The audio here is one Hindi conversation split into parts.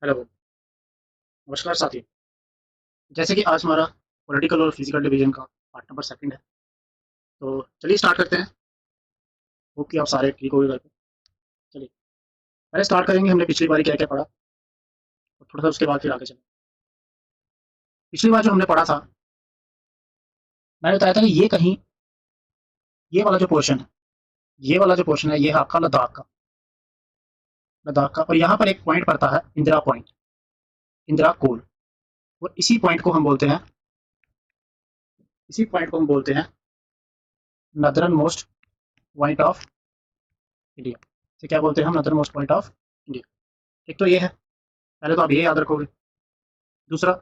हेलो, नमस्कार साथियों। जैसे कि आज हमारा पॉलिटिकल और फिजिकल डिवीजन का पार्ट नंबर सेकंड है, तो चलिए स्टार्ट करते हैं। होप कि आप सारे ठीक हो गए घर पे। चलिए पहले स्टार्ट करेंगे, हमने पिछली बार क्या क्या पढ़ा और थोड़ा सा उसके बाद फिर आगे चलें। पिछली बार जो हमने पढ़ा था, मैंने बताया था कि ये कहीं ये वाला जो पोर्शन है, ये वाला जो पोर्शन है, ये है आपका लद्दाख का। और यहाँ पर एक पॉइंट पड़ता है, इंदिरा पॉइंट, इंदिरा कोल। और इसी पॉइंट को हम बोलते हैं नदरन मोस्ट पॉइंट ऑफ इंडिया। इसे क्या बोलते हैं हम? नदरन मोस्ट पॉइंट ऑफ इंडिया। एक तो ये है, पहले तो आप ये याद रखोगे। दूसरा,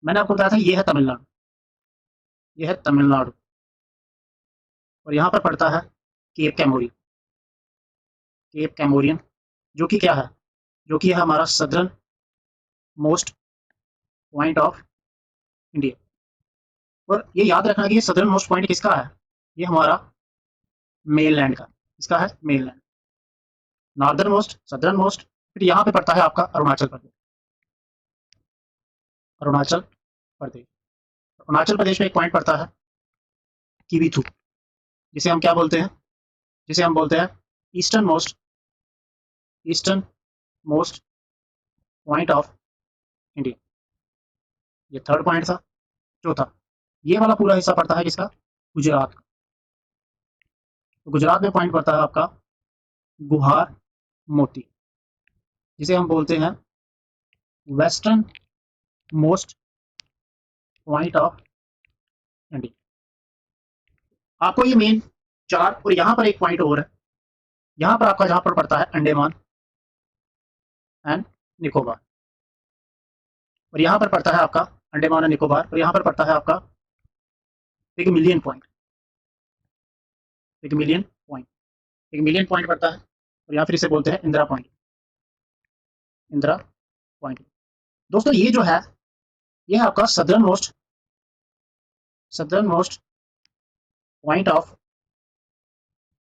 मैंने आपको बताया था ये है तमिलनाडु, ये है तमिलनाडु। और यहाँ पर पड़ता है केप कैमोरी, केप कैमोरियन, जो कि क्या है? जो कि है हमारा southern most point of India. और ये याद रखना कि ये सदर्न मोस्ट पॉइंट किसका है? ये हमारा मेन लैंड का। इसका है main land, northern most, southern most. फिर यहाँ पे पड़ता है आपका अरुणाचल प्रदेश, अरुणाचल प्रदेश। अरुणाचल प्रदेश में एक पॉइंट पड़ता है किवीथू, जिसे हम क्या बोलते हैं? जिसे हम बोलते हैं eastern most point of India. ये थर्ड पॉइंट था। चौथा, ये वाला पूरा हिस्सा पड़ता है किसका? गुजरात का। तो गुजरात में पॉइंट पड़ता है आपका गुहार मोती, जिसे हम बोलते हैं western most point of India. आपको ये मेन चार, और यहाँ पर एक पॉइंट और है, यहाँ पर आपका जहाँ पर पड़ता है अंडमान एंड निकोबार। और यहाँ पर पड़ता है आपका अंडमान एंड निकोबार। और यहाँ पर पड़ता है आपका पिगमिलियन पॉइंट, पिगमिलियन पॉइंट, पिगमिलियन पॉइंट पड़ता है। और यहाँ फिर इसे बोलते हैं इंदिरा पॉइंट, इंदिरा पॉइंट। दोस्तों ये जो है, ये है आपका southern most point of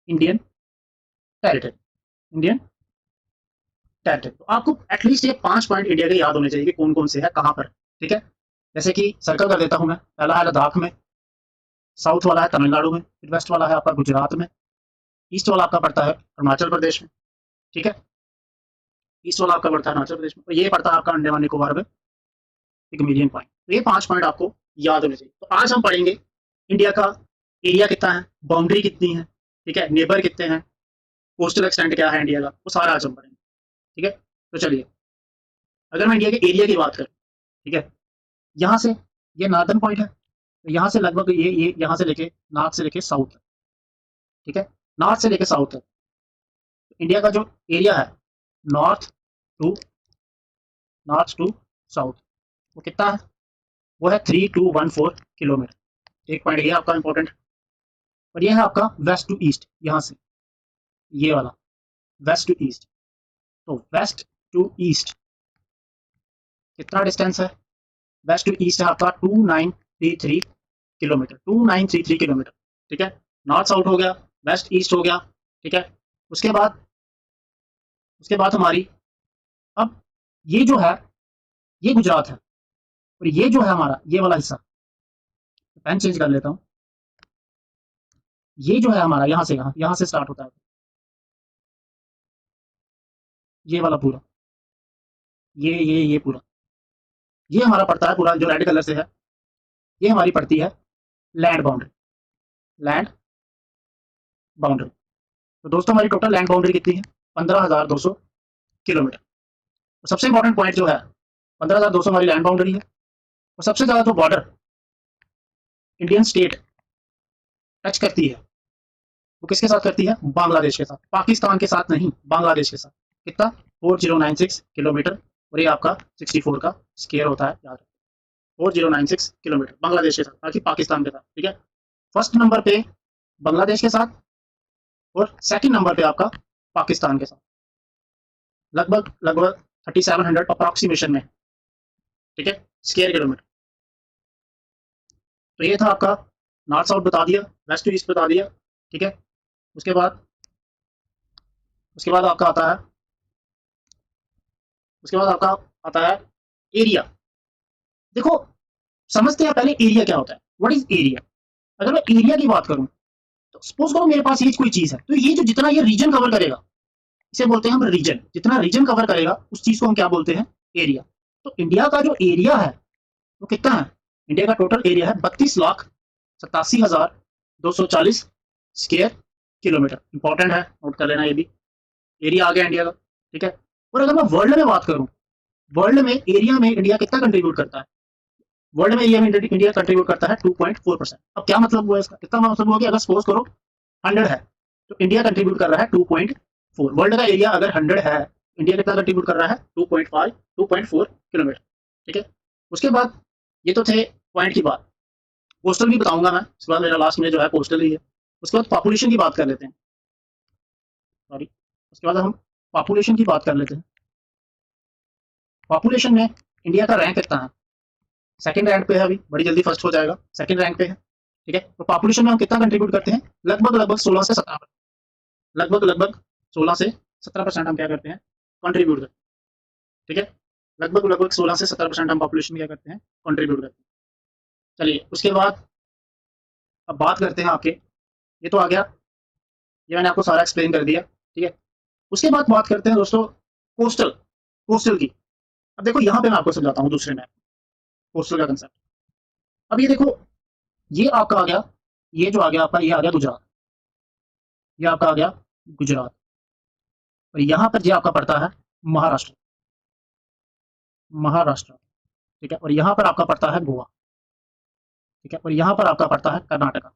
Indian territory, Indian territory. तो आपको एटलीस्ट ये 5 पॉइंट इंडिया के याद होने चाहिए कि कौन कौन से है, कहाँ पर। ठीक है, जैसे कि सर्कल कर देता हूँ मैं। पहला है लद्दाख में, साउथ वाला है तमिलनाडु में, फिर वेस्ट वाला है आपका गुजरात में, ईस्ट वाला आपका पड़ता है अरुणाचल प्रदेश में। ठीक है, ईस्ट वाला आपका पड़ता है अरुणाचल प्रदेश में, और ये पड़ता है आपका अंडमान निकोबार में एक मिलियन पॉइंट। तो ये 5 पॉइंट आपको याद होने चाहिए। तो आज हम पढ़ेंगे इंडिया का एरिया कितना है, बाउंड्री कितनी है, ठीक है, नेबर कितने हैं, कोस्टल एक्सटेंट क्या है इंडिया का, वो सारा आज हम पढ़ेंगे। ठीक है, तो चलिए, अगर मैं इंडिया के एरिया की बात करूँ, ठीक है, यहाँ से ये नॉर्दर्न पॉइंट है, तो यहाँ से लगभग ये यहाँ से लेके नॉर्थ से लेके साउथ है। ठीक है, नॉर्थ से लेके साउथ है। इंडिया का जो एरिया है नॉर्थ टू साउथ, वो कितना है? वो है 3214 किलोमीटर। एक पॉइंट ये आपका इंपॉर्टेंट। और ये है आपका वेस्ट टू ईस्ट, यहाँ से ये वाला वेस्ट टू ईस्ट। तो वेस्ट टू ईस्ट कितना डिस्टेंस है? वेस्ट टू ईस्ट है आपका 2933 किलोमीटर, 2933 किलोमीटर। ठीक है, नॉर्थ साउथ हो गया, वेस्ट ईस्ट हो गया। ठीक है, उसके बाद हमारी, अब ये जो है ये गुजरात है, और ये जो है हमारा ये वाला हिस्सा, पेन चेंज कर लेता हूँ। ये जो है हमारा यहाँ से स्टार्ट होता है, ये वाला पूरा, ये पूरा, ये हमारा पड़ता है पूरा, जो रेड कलर से है, ये हमारी पड़ती है लैंड बाउंड्री, लैंड बाउंड्री। तो दोस्तों हमारी टोटल लैंड बाउंड्री कितनी है? 15,200 किलोमीटर। तो सबसे इंपॉर्टेंट पॉइंट जो है, 15,200 हमारी लैंड बाउंड्री है। और सबसे ज़्यादा जो बॉर्डर इंडियन स्टेट टच करती है, वो किसके साथ करती है? बांग्लादेश के साथ, पाकिस्तान के साथ नहीं, बांग्लादेश के साथ। कितना? 4096 किलोमीटर। और ये आपका 64 का स्क्वायर होता है, याद रखो, 4096 किलोमीटर बांग्लादेश के साथ, बाकी पाकिस्तान के साथ। ठीक है, फर्स्ट नंबर पे बांग्लादेश के साथ, और सेकंड नंबर पे आपका पाकिस्तान के साथ, लगभग 3700 अप्रॉक्सीमेशन में। ठीक है, स्क्वायर किलोमीटर। तो ये था आपका नॉर्थ साउथ बता दिया, वेस्ट टू ईस्ट बता दिया। ठीक है, उसके बाद आपका आता है, उसके बाद आपका आता है एरिया। देखो समझते हैं पहले एरिया क्या होता है, व्हाट इज एरिया। अगर मैं एरिया की बात करूं तो सपोज करो मेरे पास ये कोई चीज है, तो ये जो जितना ये रीजन कवर करेगा इसे बोलते हैं हम रीजन। जितना रीजन कवर करेगा उस चीज को हम क्या बोलते हैं, एरिया। तो इंडिया का जो एरिया है वो कितना है, इंडिया का टोटल एरिया है 32,87,240 स्क्वायर किलोमीटर। इंपॉर्टेंट है, नोट कर लेना ये भी, एरिया आ गया इंडिया का। ठीक है, और अगर मैं वर्ल्ड में बात करूं, वर्ल्ड में एरिया में इंडिया कितना कंट्रीब्यूट करता है, वर्ल्ड में एरिया में इंडिया कंट्रीब्यूट करता है 2.4%। अब क्या मतलब हुआ इसका, इसका मतलब हुआ कि अगर सपोज करो 100 है तो इंडिया कंट्रीब्यूट कर रहा है 2.4। वर्ल्ड का एरिया अगर 100 है, इंडिया कितना कंट्रीब्यूट कर रहा है 2.5 2.4 किलोमीटर। ठीक है, उसके बाद ये तो थे पॉइंट की बात। कोस्टल भी बताऊंगा मैं, उसके बाद मेरा लास्ट में जो है कोस्टल ही है। उसके बाद पॉपुलेशन की बात कर लेते हैं, सॉरी, उसके बाद हम पॉपुलेशन की बात कर लेते हैं। पॉपुलेशन में इंडिया का रैंक कितना है, सेकंड रैंक पे है, अभी बड़ी जल्दी फर्स्ट हो जाएगा, सेकंड रैंक पे है। ठीक है, तो पॉपुलेशन में हम कितना कंट्रीब्यूट करते हैं, लगभग 16 से 17, लगभग 16 से 17% हम क्या करते हैं, कंट्रीब्यूट करते हैं। ठीक है, लगभग 16 से 17% हम पॉपुलेशन में क्या करते हैं, कंट्रीब्यूट करते हैं। चलिए उसके बाद अब बात करते हैं आपके, ये तो आ गया, ये मैंने आपको सारा एक्सप्लेन कर दिया। ठीक है, उसके बाद बात करते हैं दोस्तों कोस्टल, कोस्टल की। अब देखो यहाँ पे मैं आपको समझाता हूँ दूसरे मैप, कोस्टल का कंसेप्ट। अब ये देखो, ये आपका आ गया, ये जो आ गया आपका, ये आ गया गुजरात, ये आपका आ गया गुजरात, और यहाँ पर ये आपका पड़ता है महाराष्ट्र, महाराष्ट्र। ठीक है, और यहाँ पर आपका पड़ता है गोवा। ठीक है, और यहाँ पर आपका पड़ता है कर्नाटका,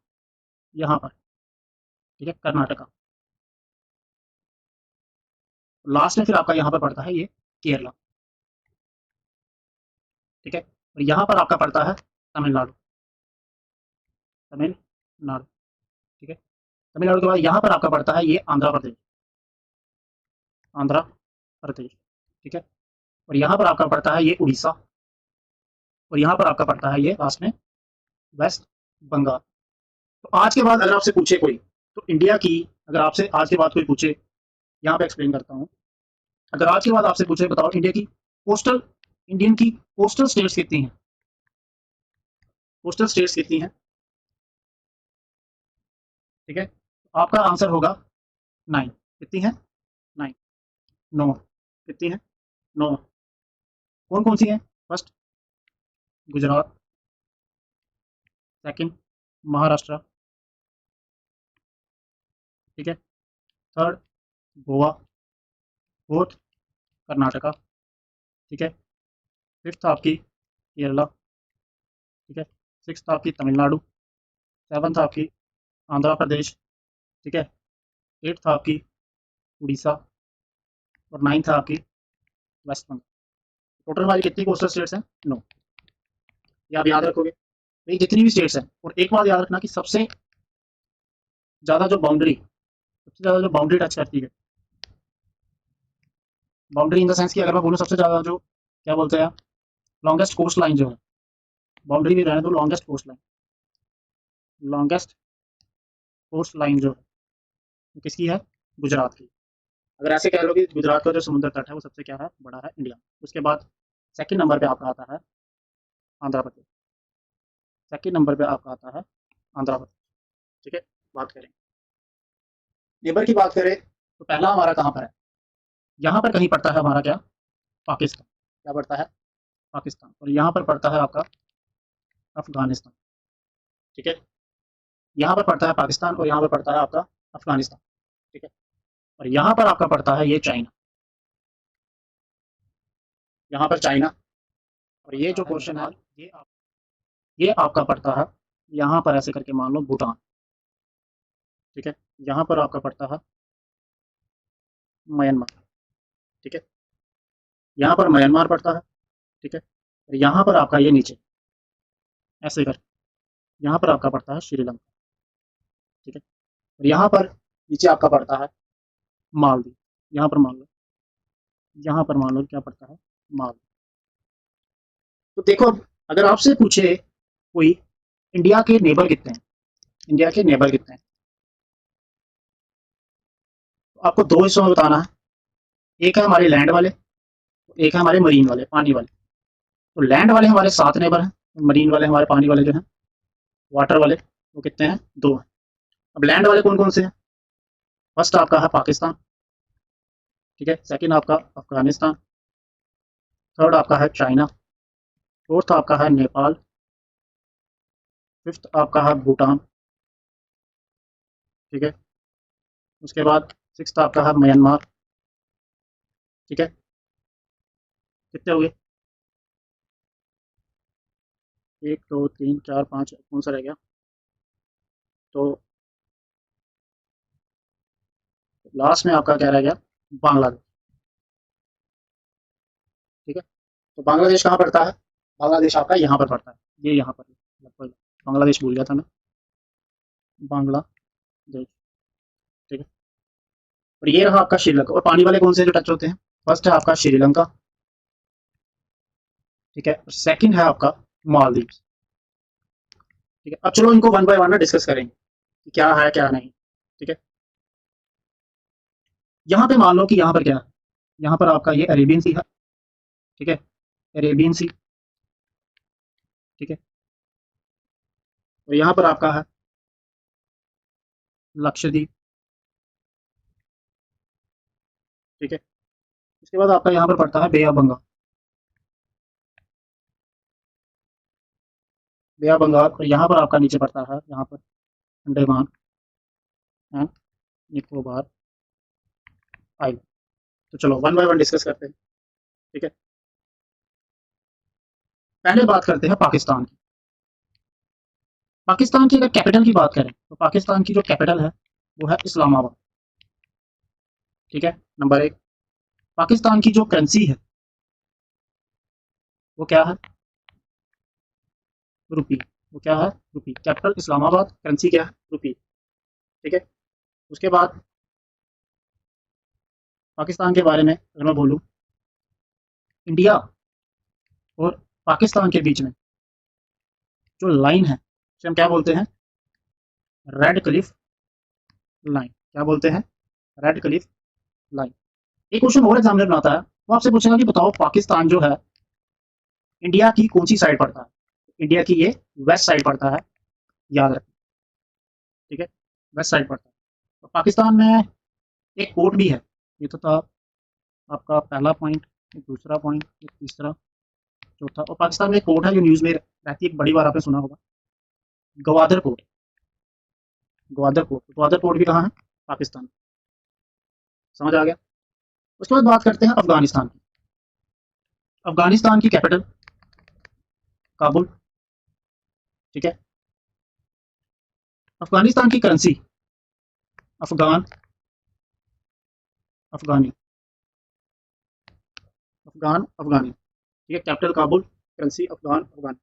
यहाँ पर। ठीक है, कर्नाटका। लास्ट में फिर आपका यहाँ पर पड़ता है ये केरला। ठीक है, और यहाँ पर आपका पड़ता है तमिलनाडु, तमिलनाडु। ठीक है, तमिलनाडु के बाद यहाँ पर आपका पड़ता है ये आंध्र प्रदेश, आंध्र प्रदेश। ठीक है, और यहाँ पर आपका पड़ता है ये उड़ीसा, और यहाँ पर आपका पड़ता है ये लास्ट में वेस्ट बंगाल। तो आज के बाद अगर आपसे पूछे कोई, तो इंडिया की, अगर आपसे आज के बाद कोई पूछे, यहाँ पे एक्सप्लेन करता हूँ। अगर आज के बाद आपसे पूछे बताओ इंडिया की कोस्टल, इंडियन की कोस्टल स्टेट्स कितनी हैं, कोस्टल स्टेट्स कितनी हैं। ठीक है, तो आपका आंसर होगा 9। कितनी है, 9, 9। कितनी है, 9। कौन कौन सी हैं, फर्स्ट गुजरात, सेकंड महाराष्ट्र, ठीक है, थर्ड गोवा, फोर्थ कर्नाटका, ठीक है, फिफ्थ आपकी केरला, ठीक है, सिक्स्थ आपकी तमिलनाडु, सेवन्थ आपकी आंध्र प्रदेश, ठीक है, एट्थ आपकी उड़ीसा, और नाइन्थ आपकी वेस्ट बंगाल। टोटल हमारी कितनी कोस्टल स्टेट्स हैं, 9। ये आप याद रखोगे, ये जितनी भी स्टेट्स हैं। और एक बात याद रखना कि सबसे ज़्यादा जो बाउंड्री, सबसे ज़्यादा जो बाउंड्री टच करती है, बाउंड्री इन द सेंस कि अगर मैं बोलूँ सबसे ज़्यादा जो क्या बोलते हैं, लॉन्गेस्ट कोस्ट लाइन जो है, बाउंड्री भी रहने दो, longest coastline, longest coastline जो है किसकी है, गुजरात की। अगर ऐसे कह लो कि गुजरात का जो समुद्र तट है वो सबसे क्या है, बड़ा है, इंडिया। उसके बाद सेकंड नंबर पे आपका आता है आंध्र प्रदेश, सेकंड नंबर पे आपका आता है आंध्र प्रदेश। ठीक है, बात करें नेबर की, बात करें तो पहला हमारा कहाँ पर है, यहाँ पर कहीं पड़ता है हमारा क्या, पाकिस्तान। क्या पड़ता है, पाकिस्तान। और यहाँ पर पड़ता है आपका अफगानिस्तान। ठीक है, यहाँ पर पड़ता है पाकिस्तान, और यहाँ पर पड़ता है आपका अफगानिस्तान। ठीक है, और यहाँ पर आपका पड़ता है ये चाइना, यहाँ पर चाइना। और ये जो क्वेश्चन है ये आपका पड़ता है यहाँ पर, ऐसे करके मान लो भूटान। ठीक है, यहाँ पर आपका पड़ता है म्यांमार। ठीक है, यहाँ पर म्यांमार पड़ता है। ठीक है, और यहाँ पर आपका ये नीचे ऐसे कर, यहाँ पर आपका पड़ता है श्रीलंका। ठीक है, और यहाँ पर नीचे आपका पड़ता है मालदीव। यहाँ पर मान लो, यहाँ पर मान लो क्या पड़ता है, मालदीव। तो देखो अगर आपसे पूछे कोई इंडिया के नेबर कितने हैं, इंडिया के नेबर कितने हैं, तो आपको दो हिस्सों में बताना है। एक है हमारे लैंड वाले, एक है हमारे मरीन वाले, पानी वाले। तो लैंड वाले हमारे 7 नेबर हैं, मरीन वाले हमारे पानी वाले जो हैं, वाटर वाले, वो कितने हैं? 2 हैं। अब लैंड वाले कौन कौन से हैं? फर्स्ट आपका है पाकिस्तान, ठीक है। सेकंड आपका अफगानिस्तान, थर्ड आपका है चाइना, फोर्थ आपका है नेपाल, फिफ्थ आपका है भूटान, ठीक है। उसके बाद सिक्स्थ आपका है म्यांमार, ठीक है। कितने हो गए? 1 2 3 4 5, कौन सा रह गया? तो लास्ट में आपका क्या रह गया? बांग्लादेश, ठीक है। तो बांग्लादेश कहाँ पड़ता है? बांग्लादेश आपका यहाँ पर पड़ता है, ये यहाँ पर लगभग। बांग्लादेश भूल गया था मैं, बांग्लादेश, ठीक है। और ये रहा आपका श्रीलंका। और पानी वाले कौन से जो टच होते हैं? फर्स्ट है आपका श्रीलंका, ठीक है। और सेकंड है आपका मालदीव, ठीक है। अब चलो इनको वन बाय वन डिस्कस करेंगे कि क्या है क्या नहीं, ठीक है। यहाँ पे मान लो कि यहाँ पर क्या है, यहाँ पर आपका ये अरेबियन सी है, ठीक है, अरेबियन सी, ठीक है। और यहाँ पर आपका है लक्षद्वीप, ठीक है। इसके बाद आपका यहाँ पर पड़ता है bay of Bengal, bay of Bengal. और यहाँ पर आपका नीचे पड़ता है यहाँ पर अंडमान एंड निकोबार आइलैंड। तो चलो वन बाय वन डिस्कस करते हैं, ठीक है। पहले बात करते हैं पाकिस्तान की। पाकिस्तान की अगर कैपिटल की बात करें तो पाकिस्तान की जो कैपिटल है वो है इस्लामाबाद, ठीक है, नंबर 1। पाकिस्तान की जो करेंसी है वो क्या है? रुपी। वो क्या है? रुपी। कैपिटल इस्लामाबाद, करेंसी क्या है? रुपी, ठीक है। उसके बाद पाकिस्तान के बारे में अगर मैं बोलूँ, इंडिया और पाकिस्तान के बीच में जो लाइन है उसे हम क्या बोलते हैं? Red Cliff line. क्या बोलते हैं? Red Cliff line. एक क्वेश्चन और एग्जामिनर बनाता है, वो आपसे पूछेगा कि बताओ पाकिस्तान जो है इंडिया की कौन सी साइड पड़ता है? इंडिया की ये वेस्ट साइड पड़ता है, याद रखें, ठीक है, वेस्ट साइड पड़ता है। तो पाकिस्तान में एक पोर्ट भी है, ये तो था आपका पहला पॉइंट, एक दूसरा पॉइंट, एक तीसरा, चौथा। और पाकिस्तान में एक पोर्ट है जो न्यूज़ में रहती है, बड़ी बार आपने सुना होगा, Gwadar port. Gwadar port, Gwadar port भी कहाँ है? पाकिस्तान। समझ आ गया? उसके बाद बात करते हैं अफगानिस्तान की। अफगानिस्तान की कैपिटल काबुल, ठीक है। अफगानिस्तान की करेंसी अफगान, अफगानी, अफगान अफगानी, ठीक है। कैपिटल काबुल, करेंसी अफगान अफगानी।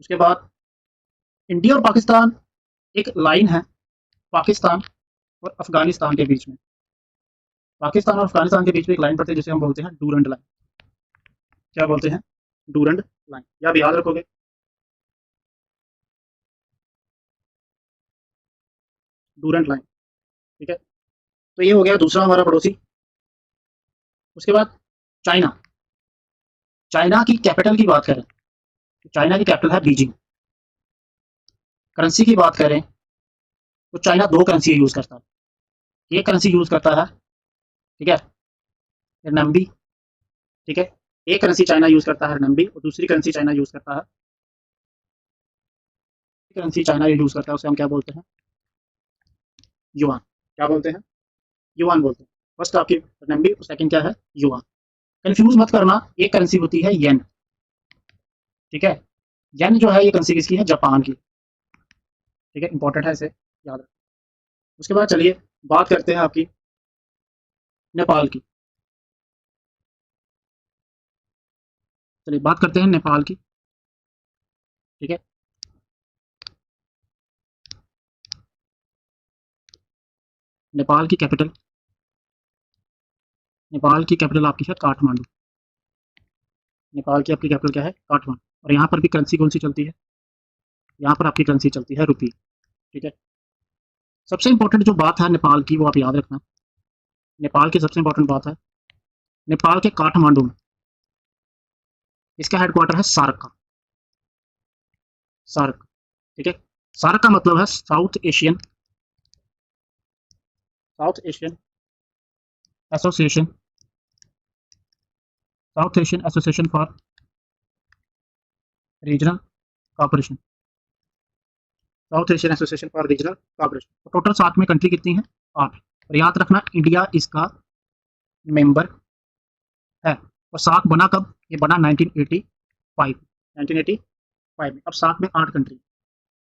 उसके बाद इंडिया और पाकिस्तान, एक लाइन है पाकिस्तान और अफगानिस्तान के बीच में। पाकिस्तान और अफगानिस्तान के बीच में एक लाइन पड़ती है जिसे हम बोलते हैं डूरंड लाइन। क्या बोलते हैं? Durand line. या आप याद रखोगे, डूरंड लाइन, ठीक है। तो ये हो गया दूसरा हमारा पड़ोसी। उसके बाद चाइना। चाइना की कैपिटल की बात करें तो चाइना की कैपिटल है बीजिंग। करेंसी की बात करें तो चाइना दो करेंसी यूज करता है। एक करेंसी यूज करता है, ठीक है, रनम्बी, ठीक है। एक करेंसी चाइना यूज करता है रनम्बी, और दूसरी करेंसी चाइना यूज करता है, करेंसी चाइना यूज करता है उसे हम क्या बोलते हैं? युआन। क्या बोलते हैं? युआन बोलते हैं। फर्स्ट आपकी रनम्बी और सेकंड क्या है? युआन। कंफ्यूज मत करना, एक करेंसी होती है येन, ठीक है। येन जो है ये करेंसी किसकी है? जापान की, ठीक है। इंपॉर्टेंट है, इसे याद रखना। उसके बाद चलिए बात करते हैं आपकी नेपाल की। चलिए बात करते हैं नेपाल की, ठीक है। नेपाल की कैपिटल, नेपाल की कैपिटल आपकी है काठमांडू। नेपाल की आपकी कैपिटल क्या है? काठमांडू। और यहाँ पर भी करेंसी कौन सी चलती है? यहाँ पर आपकी करेंसी चलती है रुपी, ठीक है। सबसे इंपॉर्टेंट जो बात है नेपाल की वो आप याद रखना। नेपाल की सबसे इंपॉर्टेंट बात है नेपाल के काठमांडू में। इसका हेडक्वार्टर है सार्क का, सार्क। ठीक है, सार्क का मतलब है South Asian association, South Asian association for regional cooperation, South Asian association for regional cooperation. तो टोटल साथ में कंट्री कितनी है? 8। और याद रखना इंडिया इसका मेंबर है। और सार्क बना कब? ये बना 1985, 1985 में। अब सार्क में 8 कंट्री।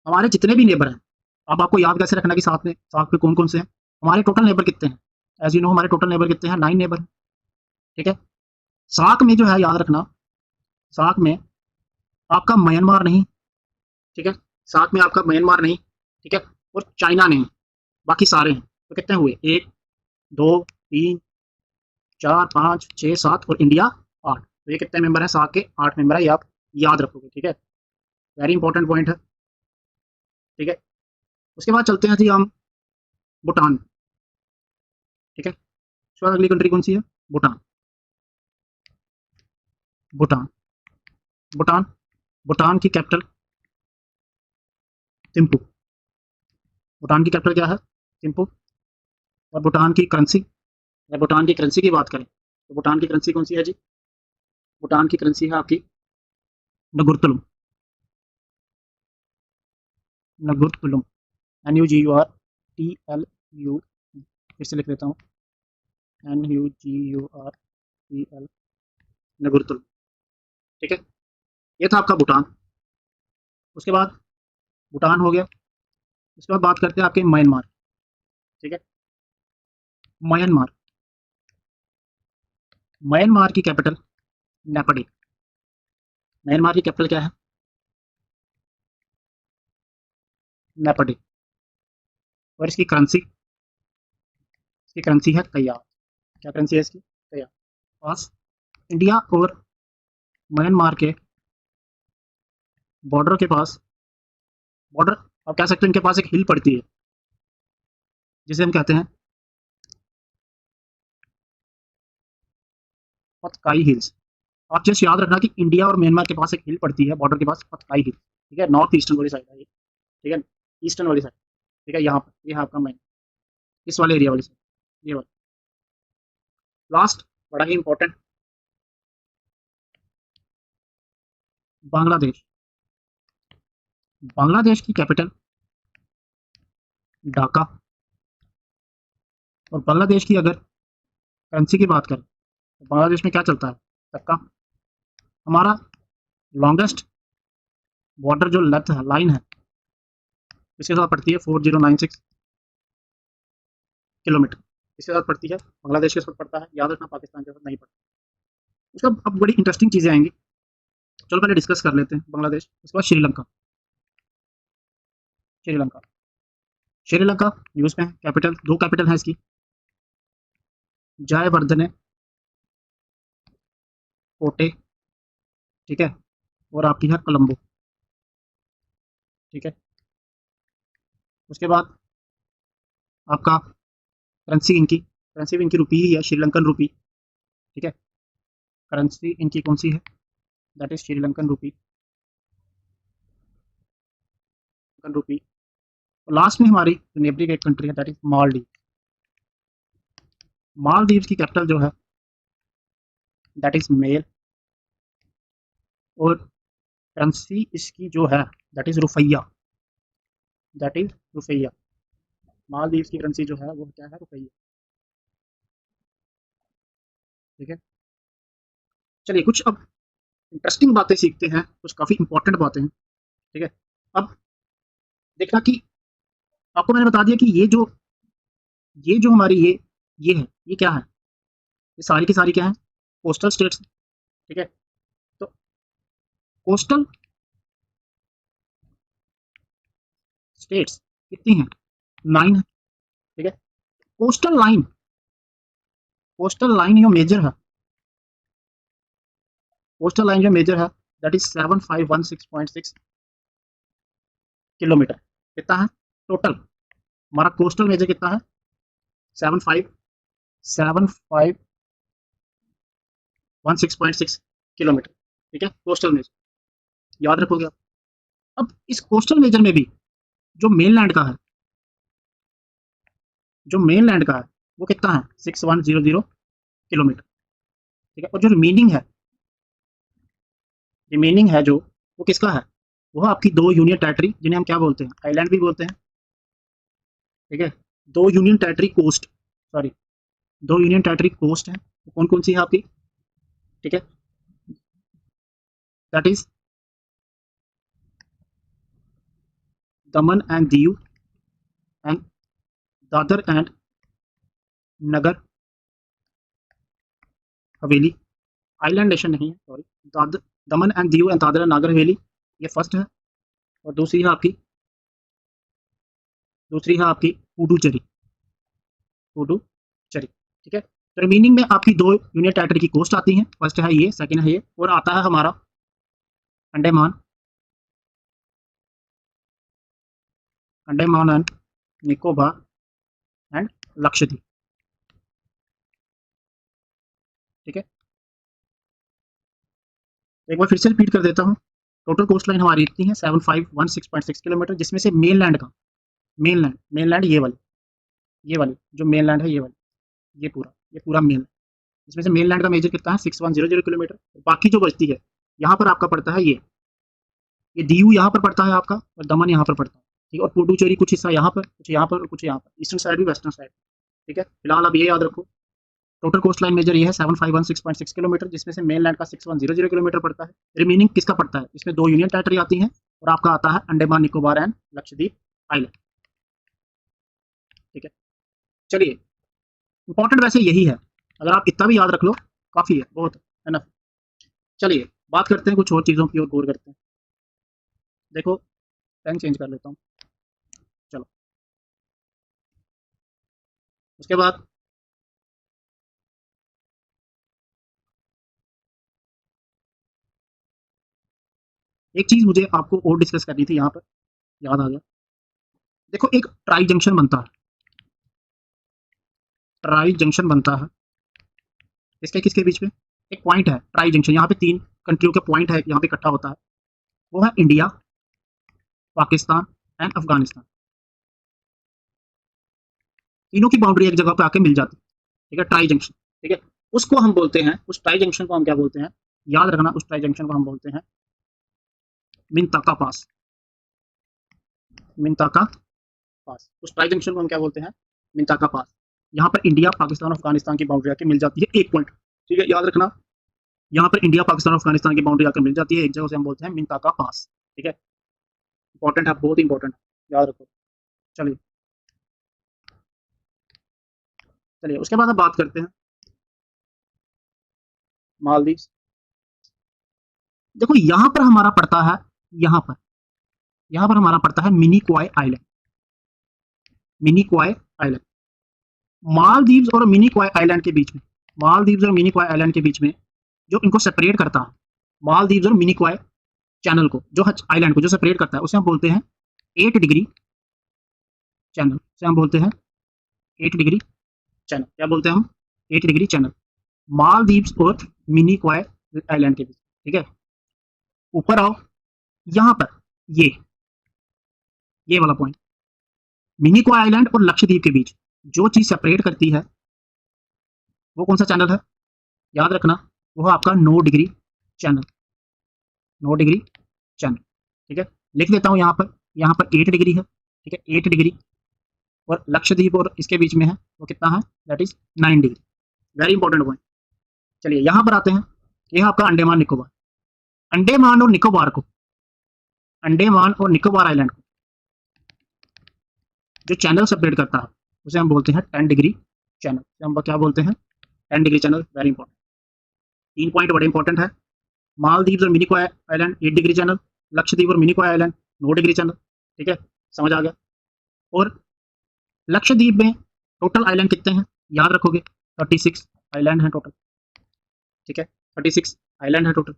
हमारे जितने भी नेबर हैं, अब आपको याद कैसे रखना कि साथ में सार्क में कौन कौन से हैं। हमारे टोटल नेबर कितने हैं? एज यू नो हमारे टोटल नेबर कितने हैं? 9 नेबर। ठीक है, सार्क में जो है याद रखना, सार्क में आपका म्यांमार नहीं। ठीक है, सार्क में आपका म्यांमार नहीं। ठीक है, और चाइना नहीं, बाकी सारे हैं। तो कितने हुए? 1 2 3 4 5 6 7 और इंडिया 8। तो ये कितने मेंबर हैं? सार्क के 8 मेंबर है, ये आप याद रखोगे। ठीक है, वेरी इंपॉर्टेंट पॉइंट है। ठीक है, उसके बाद चलते हैं जी हम भूटान। ठीक है, उसके बाद अगली कंट्री कौन सी है? भूटान। भूटान भूटान भूटान की कैपिटल थिम्पू। भूटान की कैपिटल क्या है? थिम्पू। और भूटान की करेंसी, अगर भूटान की करेंसी की बात करें तो भूटान की करेंसी कौन सी है जी? भूटान की करेंसी है आपकी नगुरतुलुम। नगुरतुलुम, NUGURTLU। फिर से लिख देता हूँ, NUGURTL, नगुरतुलुम। ठीक है, ये था आपका भूटान। उसके बाद भूटान हो गया। उसके बाद बात करते हैं आपके म्यांमार। ठीक है, म्यांमार। म्यांमार की कैपिटल नेपडी। म्यांमार की कैपिटल क्या है? नेपडी। और इसकी करेंसी है कयार। क्या करेंसी है इसकी? कयार। पास इंडिया और म्यांमार के बॉर्डर के पास, बॉर्डर आप कह सकते हो, इनके पास एक हिल पड़ती है जिसे हम कहते हैं पतकाई हिल्स। आप जस्ट याद रखना कि इंडिया और म्यांमार के पास एक हिल पड़ती है बॉर्डर के पास, पतकाई हिल। ठीक है, नॉर्थ ईस्टर्न वाली साइड है ये। ठीक है, ईस्टर्न वाली साइड। ठीक है, यहाँ पर ये है आपका मैन, इस वाले एरिया वाली साइड, ये वाला। लास्ट, बड़ा ही इंपॉर्टेंट, बांग्लादेश। बांग्लादेश की कैपिटल ढाका। और बांग्लादेश की अगर करेंसी की बात करें तो बांग्लादेश में क्या चलता है? टक्का। हमारा लॉन्गेस्ट बॉर्डर जो लेंथ है, लाइन है, इसके साथ पड़ती है 4096 किलोमीटर। इसके साथ पड़ती है, बांग्लादेश के साथ पड़ता है। याद रखना पाकिस्तान के साथ नहीं पड़ता। उसका अब बड़ी इंटरेस्टिंग चीजें आएंगी। चलो पहले डिस्कस कर लेते हैं बांग्लादेश। उसके बाद श्रीलंका। श्रीलंका श्रीलंका न्यूज में है। कैपिटल, 2 कैपिटल है इसकी, जयवर्धने कोटे। ठीक है, और आपकी है कोलंबो। ठीक है, उसके बाद आपका करेंसी भी इनकी रुपी ही है, श्रीलंकन रुपी। ठीक है, करेंसी इनकी कौन सी है? दैट इज श्रीलंकन रुपी, रुपी। और लास्ट में हमारी जो नेबरिंग एक कंट्री है दैट इज मालदीव। मालदीव की कैपिटल जो है दैट इज मेल। और करेंसी इसकी जो है दैट इज रुपया, दैट इज रुपया। मालदीव की करेंसी जो है वो क्या है? रुपया। ठीक है, चलिए कुछ अब इंटरेस्टिंग बातें सीखते हैं, कुछ काफी इंपॉर्टेंट बातें हैं। ठीक है, अब देखना कि आपको मैंने बता दिया कि ये जो हमारी ये है, ये क्या है? ये सारी की सारी क्या है? Coastal states. ठीक है, तो कोस्टल स्टेट्स कितनी हैं? 9 है। ठीक है, कोस्टल लाइन, कोस्टल लाइन जो मेजर है, कोस्टल लाइन जो मेजर है दैट इज 7516.6 किलोमीटर। कितना है टोटल? हमारा कोस्टल मेजर कितना है? 75 16.6 किलोमीटर, ठीक है, कोस्टल मेजर, याद रखोगे आप। अब इस कोस्टल मेजर में भी जो मेनलैंड का है, जो मेनलैंड का है वो कितना है, 6100 किलोमीटर, ठीक है। और जो रिमेनिंग है जो, वो किसका है, वो आपकी दो यूनियन टेरिटरी, जिन्हें हम क्या बोलते हैं, आइलैंड भी बोलते हैं, ठीक है। दो यूनियन टेरिटरी कोस्ट, सॉरी, दो यूनियन टेरिटरी कोस्ट है, कौन कौन सी है आपकी, ठीक है, that is Daman and Diu and Dadra and Nagar Haveli, island nation नहीं है, sorry, Dadra, Daman and Diu and Dadra and Nagar Haveli, ये फर्स्ट है। और दूसरी है आपकी पुडुचेरी, पुडुचेरी, ठीक है। तो रिमेनिंग में आपकी दो यूनियन टेरिटरी की कोस्ट आती हैं, फर्स्ट है ये, सेकंड है ये, और आता है हमारा अंडमान, अंडमान एंड निकोबार एंड लक्षद्वीप, ठीक है। एक बार फिर से रिपीट कर देता हूँ, टोटल कोस्ट लाइन हमारी इतनी है 7516.6 किलोमीटर, जिसमें से मेनलैंड का, मेनलैंड ये वाली जो मेनलैंड है, ये पूरा मेनलैंड, इसमें से मेनलैंड का मेजर कितना है, 6100 किलोमीटर। बाकी जो बचती है, यहाँ पर आपका पड़ता है ये दीव यहाँ पर पड़ता है आपका, और दमन यहाँ पर पड़ता है, ठीक है। और पुडुचेरी कुछ हिस्सा यहाँ पर, कुछ यहाँ पर, और कुछ यहाँ पर, ईस्टर्न साइड भी, वेस्टर्न साइड, ठीक है। फिलहाल आप ये याद रखो, टोटल कोस्ट लाइन मेजर ये है 7516.6 किलोमीटर, जिसमें से मेनलैंड का 6100 किलोमीटर पड़ता है। रिमेनिंग किसका पड़ता है, इसमें दो यूनियन टेरिटरी आती हैं, और आपका आता है अंडमान निकोबार एंड लक्षद्वीप आइलैंड, ठीक है। चलिए, इंपॉर्टेंट वैसे यही है, अगर आप इतना भी याद रख लो काफ़ी है, बहुत है ना। चलिए बात करते हैं कुछ और चीज़ों की, और गौर करते हैं। देखो, पेन चेंज कर लेता हूँ, चलो। उसके बाद एक चीज़ मुझे आपको और डिस्कस करनी थी, यहाँ पर याद आ गया। देखो, एक ट्राई जंक्शन बनता है, ट्राई जंक्शन बनता है, इसके किसके बीच में, एक पॉइंट है ट्राई जंक्शन, यहाँ पे तीन कंट्रियों के पॉइंट है, यहाँ पे इकट्ठा होता है, वो है इंडिया, पाकिस्तान एंड अफगानिस्तान, तीनों की बाउंड्री एक जगह पे आके मिल जाती है, ठीक है, ट्राई जंक्शन, ठीक है। उसको हम बोलते हैं, उस ट्राई जंक्शन को हम क्या बोलते हैं, याद रखना, उस ट्राई जंक्शन को हम बोलते हैं मिंताका पास, मिंताका पास, उस ट्राई जंक्शन को हम क्या बोलते हैं, मिंताका पास। यहाँ पर इंडिया, पाकिस्तान, अफगानिस्तान की बाउंड्री आके मिल जाती है, एक पॉइंट, ठीक है, याद रखना, यहाँ पर इंडिया, पाकिस्तान, अफगानिस्तान की बाउंड्री आकर मिल जाती है एक जगह, से हम बोलते हैं मिंताका पास, ठीक है। इंपॉर्टेंट है, बहुत इंपॉर्टेंट है, याद रखो। चलिए, उसके बाद अब बात करते हैं मालदीव। देखो, यहाँ पर हमारा पड़ता है, यहाँ पर हमारा पड़ता है mini क्वाई island, mini क्वाई island. Maldives और मिनी क्वाई आइलैंड के बीच में, मालदीव्स और मिनी क्वाई आइलैंड के बीच में जो इनको सेपरेट करता है, मालदीव्स और मिनी क्वाई चैनल को, जो आइलैंड को जो सेपरेट करता है, उसे हम बोलते हैं 8 डिग्री चैनल, उसे हम बोलते हैं 8 डिग्री चैनल, क्या बोलते हैं हम, 8 डिग्री चैनल, मालदीव्स और मिनी क्वाई आइलैंड के बीच, ठीक है। ऊपर आओ, यहाँ पर ये वाला पॉइंट, मिनी क्वाई आइलैंड और लक्षद्वीप के बीच जो चीज सेपरेट करती है, वो कौन सा चैनल है, याद रखना, वो है आपका 9 डिग्री चैनल, 9 डिग्री चैनल, ठीक है। लिख देता हूँ यहाँ पर 8 डिग्री है, ठीक है, 8 डिग्री, और लक्षद्वीप और इसके बीच में है, वो कितना है, that is 9 degree, very important point. चलिए यहाँ पर आते हैं, ये है आपका अंडमान निकोबार, अंडमान और निकोबार को, अंडमान और निकोबार आइलैंड को जो चैनल सेपरेट करता है, उसे हम बोलते हैं 10 डिग्री चैनल, हम क्या बोलते हैं, 10 degree channel, very important. 3 point बड़े इंपॉर्टेंट है, मालदीव्स और mini क्वाई island 8 degree channel, Lakshadweep और मिनी क्वाई आइलैंड 9 डिग्री चैनल, ठीक है, समझ आ गया। और लक्षद्वीप में टोटल आइलैंड कितने हैं, याद रखोगे, 36 आइलैंड हैं टोटल, ठीक है, 36 आइलैंड है टोटल।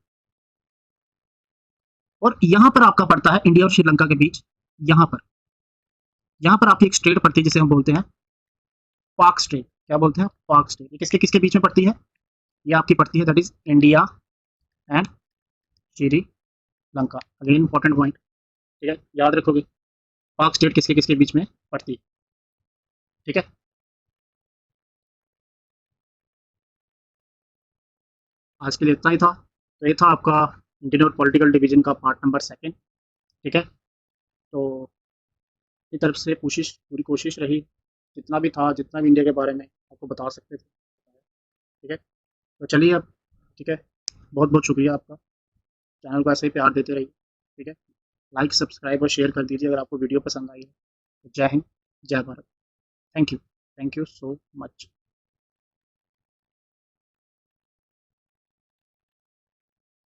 और यहाँ पर आपका पड़ता है इंडिया और श्रीलंका के बीच, यहाँ पर आपकी एक स्ट्रेट पड़ती है, जिसे हम बोलते हैं पाक स्ट्रेट, क्या बोलते हैं, पाक स्ट्रेट। ये किसके किसके बीच में पड़ती है, ये आपकी पड़ती है, that is India and Sri Lanka. Again important point, ठीक है, याद रखोगे पाक स्टेट किसके किसके बीच में पड़ती है, ठीक है। आज के लिए इतना ही था। तो ये था आपका इंडियन और पॉलिटिकल डिवीजन का पार्ट नंबर सेकंड, ठीक है। तो अपनी तरफ से कोशिश, पूरी कोशिश रही, जितना भी था, जितना भी इंडिया के बारे में आपको बता सकते थे, ठीक है। तो चलिए अब, ठीक है, बहुत बहुत शुक्रिया आपका, चैनल को ऐसे ही प्यार देते रहिए, ठीक है। लाइक, सब्सक्राइब और शेयर कर दीजिए अगर आपको वीडियो पसंद आई है। तो जय हिंद, जय Bharat. Thank you so much.